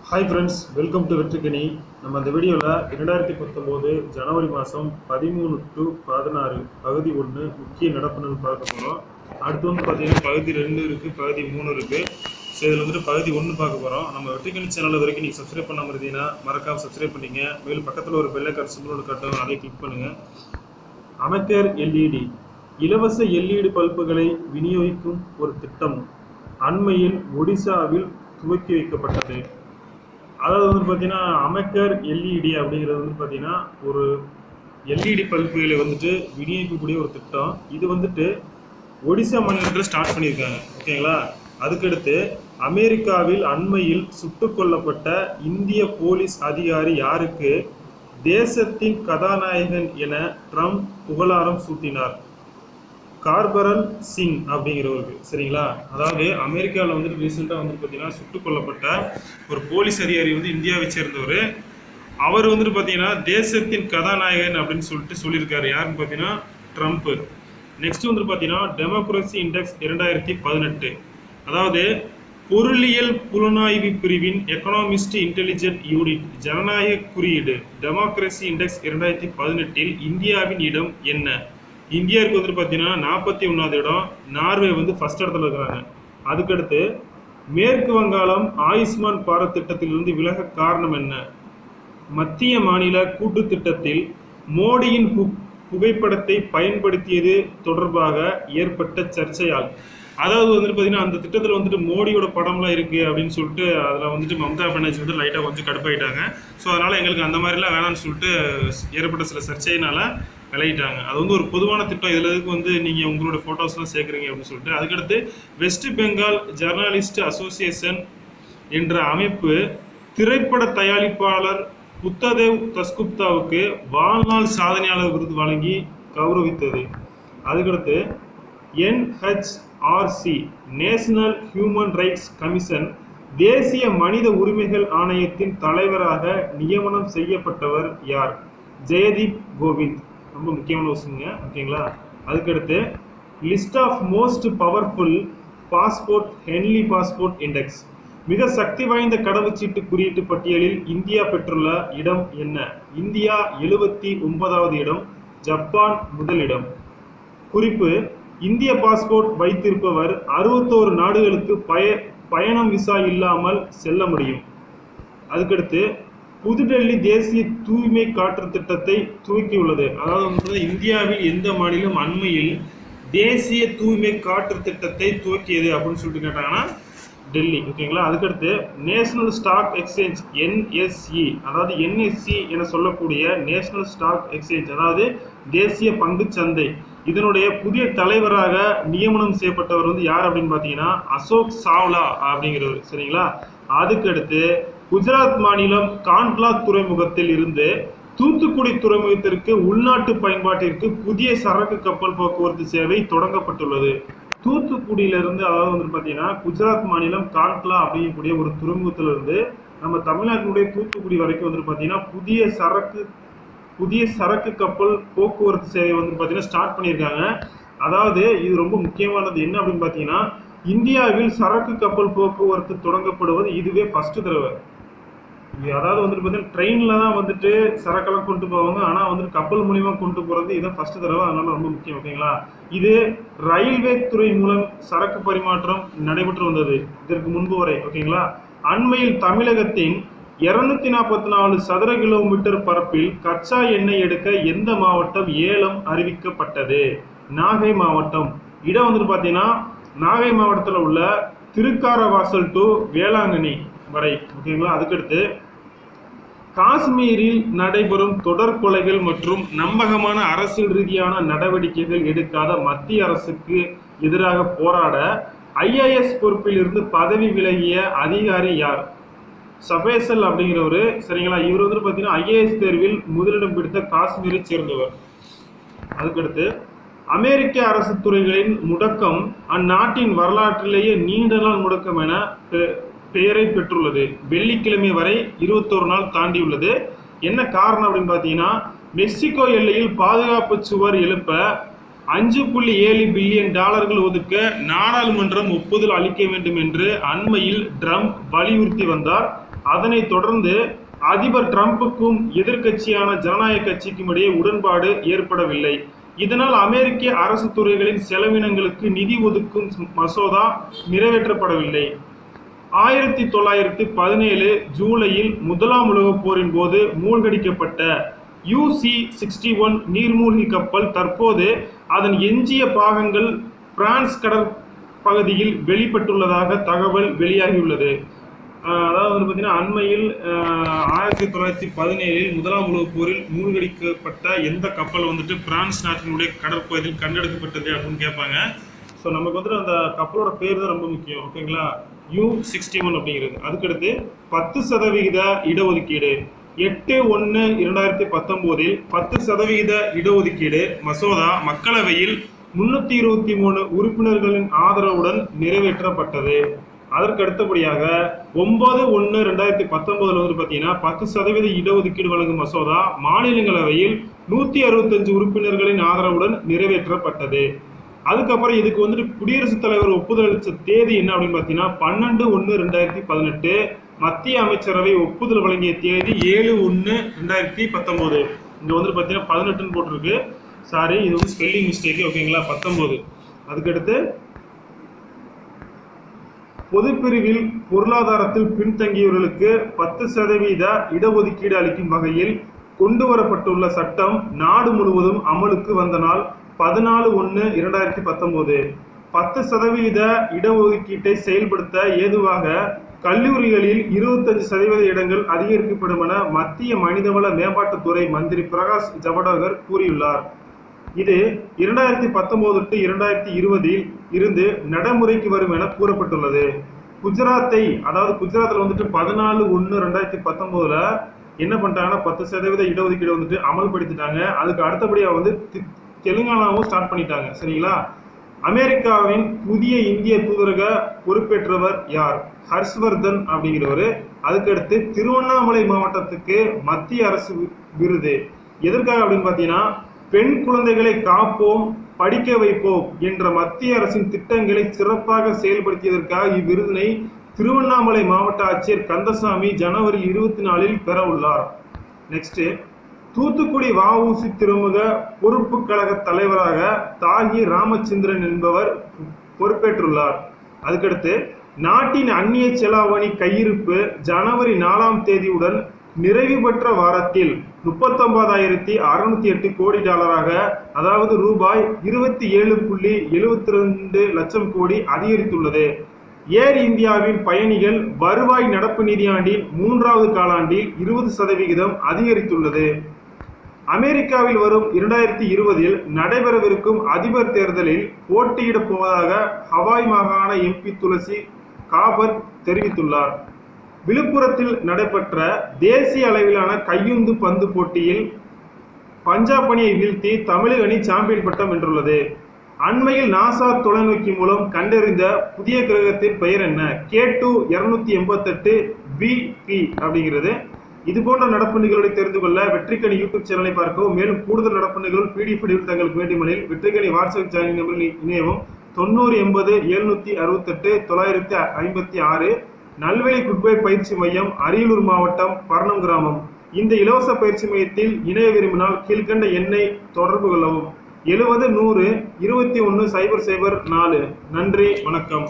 Hi friends, welcome to வெற்றிக்கனி. நம்ம இந்த வீடியோவில் 2019 ஜனவரி மாதம் 13 to 16 பகுதி 1 முக்கிய நடப்புன்னு பார்க்க போகிறோம். அடுத்து வந்து பார்த்தீங்கன்னா பகுதி 2 இருக்குது, பகுதி 3 இருக்குது. ஸோ இதில் வந்துட்டு பகுதி 1 பார்க்க போகிறோம். நம்ம வெற்றிக்கனி சேனல் வரைக்கும் நீங்கள் சப்ஸ்கிரைப் பண்ணாமல் இருந்தீங்கன்னா மறக்காமல் சப்ஸ்கிரைப் பண்ணிங்க. மேலும் பக்கத்தில் ஒரு பெல் ஐகான் சிம்பிள் காட்டும், அதை கிளிக் பண்ணுங்கள். அமெக்கர் எல்இடி இலவச எல்இடி பல்புகளை விநியோகிக்கும் ஒரு திட்டம் அண்மையில் ஒடிசாவில் துவக்கி வைக்கப்பட்டது. அதாவது வந்து பார்த்தீங்கன்னா அமெக்கர் எல்இடி அப்படிங்கிறது வந்து பார்த்தீங்கன்னா ஒரு எல்இடி பல்புகளை வந்துட்டு விநியோகிக்கக்கூடிய ஒரு திட்டம். இது வந்துட்டு ஒடிசா மாநிலத்தில் ஸ்டார்ட் பண்ணியிருக்காங்க. ஓகேங்களா? அதுக்கடுத்து அமெரிக்காவில் அண்மையில் சுட்டுக் கொல்லப்பட்ட இந்திய போலீஸ் அதிகாரி யாருக்கு தேசத்தின் கதாநாயகன் என ட்ரம்ப் புகழாரம் சூட்டினார்? கார்பரல் சிங் அப்படிங்கிறவருக்கு. சரிங்களா? அதாவது அமெரிக்காவில் வந்துட்டு ரீசெண்டாக வந்து பார்த்தீங்கன்னா சுட்டுக் கொல்லப்பட்ட ஒரு போலீஸ் அதிகாரி வந்து இந்தியாவை சேர்ந்தவர். அவர் வந்துட்டு பார்த்தீங்கன்னா தேசத்தின் கதாநாயகன் அப்படின்னு சொல்லியிருக்காரு. யாருன்னு பார்த்தீங்கன்னா ட்ரம்ப்பு. நெக்ஸ்ட் வந்துட்டு பார்த்தீங்கன்னா டெமோக்ரஸி இண்டெக்ஸ் 2018, அதாவது பொருளியல் புலனாய்வு பிரிவின் எக்கனாமிஸ்ட் இன்டெலிஜென்ட் யூனிட் ஜனநாயக குறியீடு டெமோக்ரஸி இண்டெக்ஸ் 2018 இந்தியாவின் இடம் என்ன? இந்தியாவுக்கு வந்துட்டு பார்த்தீங்கன்னா 41வது இடம். நார்வே வந்து ஃபர்ஸ்ட் இடத்துல இருக்கிறாங்க. அதுக்கடுத்து மேற்கு வங்காளம் ஆயுஷ்மான் பாரத் திட்டத்திலிருந்து விலக காரணம் என்ன? மத்திய மாநில கூட்டு திட்டத்தில் மோடியின் புகைப்படத்தை பயன்படுத்தியது தொடர்பாக ஏற்பட்ட சர்ச்சையால். அதாவது வந்துட்டு பார்த்தீங்கன்னா அந்த திட்டத்தில் வந்துட்டு மோடியோட படம்லாம் இருக்குது அப்படின்னு சொல்லிட்டு அதில் வந்துட்டு மம்தா பானர்ஜி வந்து லைட்டாக கொஞ்சம் கடுப்பாயிட்டாங்க. ஸோ அதனால் எங்களுக்கு அந்த மாதிரிலாம் வேணாம்னு சொல்லிட்டு ஏற்பட்ட சில சர்ச்சையினால் விளையிட்டாங்க. அது வந்து ஒரு பொதுவான திட்டம். இதில் இதுக்கு வந்து நீங்கள் உங்களோட ஃபோட்டோஸ்லாம் சேர்க்குறீங்க அப்படின்னு சொல்லிட்டு. அதுக்கடுத்து வெஸ்ட் பெங்கால் ஜர்னலிஸ்ட் அசோசியேஷன் என்ற அமைப்பு திரைப்பட தயாரிப்பாளர் புத்ததேவ் தஸ்குப்தாவுக்கு வாழ்நாள் சாதனையாளர் விருது வழங்கி கௌரவித்தது. அதுக்கடுத்து NHRC national human rights commission தேசிய மனித உரிமைகள் ஆணையத்தின் தலைவராக நியமனம் செய்யப்பட்டவர் யார்? ஜெயதீப் கோவிந்த். ரொம்ப முக்கியமான விஷயங்க. ஓகேங்களா? அதுக்கடுத்து list of most powerful passport Henley passport index மிக சக்தி வாய்ந்த கடவுச்சீட்டு குறியீட்டு பட்டியலில் இந்தியா பெற்றுள்ள இடம் என்ன? இந்தியா 79வது இடம், ஜப்பான் முதலிடம். குறிப்பு: இந்திய பாஸ்போர்ட் வைத்திருப்பவர் 61 நாடுகளுக்கு பயணம் விசா இல்லாமல் செல்ல முடியும். அதுக்கடுத்து புதுடெல்லி தேசிய தூய்மை காற்று திட்டத்தை துவக்கியுள்ளது. அதாவது இந்தியாவில் எந்த மாநிலம் அண்மையில் தேசிய தூய்மை காற்று திட்டத்தை துவக்கியது அப்படின்னு சொல்லிட்டு கேட்டாங்கன்னா டெல்லி. ஓகேங்களா? அதுக்கடுத்து நேஷனல் ஸ்டாக் எக்ஸ்சேஞ்ச் NSE, அதாவது NSE என சொல்லக்கூடிய நேஷனல் ஸ்டாக் எக்ஸ்சேஞ்ச், அதாவது தேசிய பங்கு சந்தை, இதனுடைய புதிய தலைவராக நியமனம் செய்யப்பட்டவர் வந்து யார் அப்படின்னு பார்த்தீங்கன்னா அசோக் சாவ்லா அப்படிங்கிறவர். சரிங்களா? அதுக்கடுத்து குஜராத் மாநிலம் காண்ட்லா துறைமுகத்தில் இருந்து தூத்துக்குடி துறைமுகத்திற்கு உள்நாட்டு பயன்பாட்டிற்கு புதிய சரக்கு கப்பல் போக்குவரத்து சேவை தொடங்கப்பட்டுள்ளது. தூத்துக்குடியிலிருந்து, அதாவது வந்து பார்த்தீங்கன்னா குஜராத் மாநிலம் காண்ட்லா அப்படிங்கக்கூடிய ஒரு துறைமுகத்திலிருந்து நம்ம தமிழ்நாட்டினுடைய தூத்துக்குடி வரைக்கும் வந்து பார்த்தீங்கன்னா புதிய சரக்கு கப்பல் போக்குவரத்து சேவை வந்து பார்த்தீங்கன்னா ஸ்டார்ட் பண்ணியிருக்காங்க. அதாவது இது ரொம்ப முக்கியமானது என்ன அப்படின்னு பார்த்தீங்கன்னா இந்தியாவில் சரக்கு கப்பல் போக்குவரத்து தொடங்கப்படுவது இதுவே ஃபர்ஸ்ட் தடவை. அதாவது வந்துட்டு பார்த்தீங்கன்னா ட்ரெயினில் தான் வந்துட்டு சரக்கெல்லாம் கொண்டு போவாங்க, ஆனால் வந்துட்டு கப்பல் மூலியமா கொண்டு போகிறது இதான் ஃபர்ஸ்ட் தடவை. அதனால ரொம்ப முக்கியம். ஓகேங்களா? இது ரயில்வே துறை மூலம் சரக்கு பரிமாற்றம் நடைபெற்று வந்தது இதற்கு முன்பு வரை. ஓகேங்களா? அண்மையில் தமிழகத்தின் 244 சதுர கிலோமீட்டர் பரப்பில் கச்சா எண்ணெய் எடுக்க எந்த மாவட்டம் ஏலம் அறிவிக்கப்பட்டது? நாகை மாவட்டம். இடம் வந்துட்டு பார்த்தீங்கன்னா நாகை மாவட்டத்தில் உள்ள திருக்காரவாசல் டு வேளாங்கண்ணி வரை. ஓகேங்களா? அதுக்கடுத்து காஷ்மீரில் நடைபெறும் தொடர் கொலைகள் மற்றும் நம்பகமான அரசியல் ரீதியான நடவடிக்கைகள் எடுக்காத மத்திய அரசுக்கு எதிராக போராட IAS பொறுப்பில் இருந்து பதவி விலகிய அதிகாரி யார்? சபேசல் அப்படிங்கிறவர். சரிங்களா? இவர் வந்து பார்த்தீங்கன்னா IAS தேர்வில் முதலிடம் பிடித்த காஷ்மீரை சேர்ந்தவர். அதுக்கடுத்து அமெரிக்க அரசு துறைகளின் முடக்கம் அந்நாட்டின் வரலாற்றிலேயே நீண்ட நாள் முடக்கம் என பெயரை பெற்றுள்ளது. வெள்ளிக்கிழமை வரை 21 நாள் தாண்டியுள்ளது. என்ன காரணம் அப்படின்னு பார்த்தீங்கன்னா மெக்சிகோ எல்லையில் பாதுகாப்பு சுவர் எழுப்ப $5.7 பில்லியன் ஒதுக்க நாடாளுமன்றம் ஒப்புதல் அளிக்க வேண்டும் என்று அண்மையில் ட்ரம்ப் வலியுறுத்தி வந்தார். அதனைத் தொடர்ந்து அதிபர் டிரம்புக்கும் எதிர்க்கட்சியான ஜனநாயக கட்சிக்கும் இடையே உடன்பாடு ஏற்படவில்லை. இதனால் அமெரிக்க அரசு துறைகளின் செலவினங்களுக்கு நிதி ஒதுக்கும் மசோதா நிறைவேற்றப்படவில்லை. 1917 ஜூலையில் முதலாம் உலகப் போரின் போது மூழ்கடிக்கப்பட்ட UC-61 நீர்மூழ்கி கப்பல் தற்போது அதன் எஞ்சிய பாகங்கள் பிரான்ஸ் கடற்பகுதியில் வெளிப்பட்டுள்ளதாக தகவல் வெளியாகியுள்ளது. அதாவது பார்த்தீங்கன்னா அண்மையில் 1917 முதலாம் உலகப் போரில் மூழ்கடிக்கப்பட்ட எந்த கப்பல் வந்துட்டு பிரான்ஸ் நாட்டினுடைய கடற்பகுதியில் கண்டெடுக்கப்பட்டது அப்படின்னு கேட்பாங்க. ஸோ நமக்கு வந்துட்டு அந்த கப்பலோட பேர் தான் ரொம்ப முக்கியம். ஓகேங்களா, U-61 அப்படிங்கிறது. அதுக்கடுத்து 10% இடஒதுக்கீடு. 8/1/2019 10% இடஒதுக்கீடு மசோதா மக்களவையில் 323 உறுப்பினர்களின் ஆதரவுடன் நிறைவேற்றப்பட்டது. அதற்கு அடுத்தபடியாக 9/1/2019 வந்து பார்த்தீங்கன்னா 10% இடஒதுக்கீடு வழங்கும் மசோதா மாநிலங்களவையில் 165 உறுப்பினர்களின் ஆதரவுடன் நிறைவேற்றப்பட்டது. அதுக்கப்புறம் இதுக்கு வந்துட்டு குடியரசுத் தலைவர் ஒப்புதல் அளித்த தேதி என்ன அப்படின்னு பார்த்தீங்கன்னா 12/1/2018. மத்திய அமைச்சரவை ஒப்புதல் வழங்கிய தேதி 7/1/2019. இங்க வந்துட்டு பார்த்தீங்கன்னா 18 போட்டிருக்கு. சாரி, இது வந்து ஸ்பெல்லிங் மிஸ்டேக். ஓகேங்களா, 19. அதுக்கடுத்து பொதுப்பிரிவில் பொருளாதாரத்தில் பின்தங்கியவர்களுக்கு 10% இடஒதுக்கீடு அளிக்கும் வகையில் கொண்டு வரப்பட்டுள்ள சட்டம் நாடு முழுவதும் அமலுக்கு வந்த நாள் 14/1/2019. 10% இடஒதுக்கீட்டை செயல்படுத்த ஏதுவாக கல்லூரிகளில் 25% இடங்கள் அதிகரிக்கப்படும் என மத்திய மனிதவள மேம்பாட்டுத்துறை மந்திரி பிரகாஷ் ஜவடேகர் கூறியுள்ளார். இது 2019 to 2020 இருந்து நடைமுறைக்கு வரும் என கூறப்பட்டுள்ளது. குஜராத்தில் வந்துட்டு 14/1/2019 என்ன பண்ணிட்டாங்கன்னா 10% இடஒதுக்கீடு வந்துட்டு அமல்படுத்திட்டாங்க. அதுக்கு அடுத்தபடியாக வந்து தெலுங்கானாவும் ஸ்டார்ட் பண்ணிட்டாங்க. சரிங்களா. அமெரிக்காவின் புதிய இந்திய தூதரக பொறுப்பேற்றவர் யார்? ஹர்ஷ்வர்தன் அப்படிங்கிறவர். அதுக்கடுத்து திருவண்ணாமலை மாவட்டத்துக்கு மத்திய அரசு விருது எதற்காக அப்படின்னு பார்த்தீங்கன்னா பெண் குழந்தைகளை காப்போம் படிக்க வைப்போம் என்ற மத்திய அரசின் திட்டங்களை சிறப்பாக செயல்படுத்தியதற்காக இவ்விருதினை திருவண்ணாமலை மாவட்ட ஆட்சியர் கந்தசாமி ஜனவரி 24 பெற உள்ளார். நெக்ஸ்ட், தூத்துக்குடி வஉசி துறைமுக பொறுப்பு கழக தலைவராக தாகி ராமச்சந்திரன் என்பவர் பொறுப்பேற்றுள்ளார். அதுக்கடுத்து நாட்டின் அந்நிய செலாவணி கையிருப்பு ஜனவரி 4 நிறைவு பெற்ற வாரத்தில் 39,608 கோடி டாலராக, அதாவது ரூபாய் 27.72 லட்சம் கோடி அதிகரித்துள்ளது. ஏர் இந்தியாவின் பயணிகள் வருவாய் நடப்பு நிதியாண்டின் 3வது காலாண்டில் 20% அதிகரித்துள்ளது. அமெரிக்காவில் வரும் 2020 நடைபெறவிருக்கும் அதிபர் தேர்தலில் போட்டியிடப் போவதாக ஹவாய் மாகாண MP துளசி காபர்ட் தெரிவித்துள்ளார். விழுப்புரத்தில் நடைபெற்ற தேசிய அளவிலான கையுந்து பந்து போட்டியில் பஞ்சாப் அணியை வீழ்த்தி தமிழக அணி சாம்பியன் பட்டம் வென்றுள்ளது. அண்மையில் நாசா தொலைநோக்கி மூலம் கண்டறிந்த புதிய கிரகத்தின் பெயர் என்ன? K2-288b அப்படிங்கிறது. இது போன்ற நடப்பு நிகழ்வுகளை தெரிந்து கொள்ள வெற்றிக்கணி யூடியூப் சேனலை பார்க்கவும். மேலும் கூடுதல் நடப்பு நிகழ்வு PDF வடிவில் தங்களுக்கு வேண்டுமெனில் வெற்றிக்கணி வாட்ஸ்அப் சேனல் நம்பரில் இணையவும். 90 80 768 956 நல்வெளி குட்பை பயிற்சி மையம், அரியலூர் மாவட்டம், பர்ணம் கிராமம். இந்த இலவச பயிற்சி மையத்தில் இணைய விரும்பினால் கீழ்கண்ட எண்ணை தொடர்பு கொள்ளவும். 70 100 21 004. நன்றி, வணக்கம்.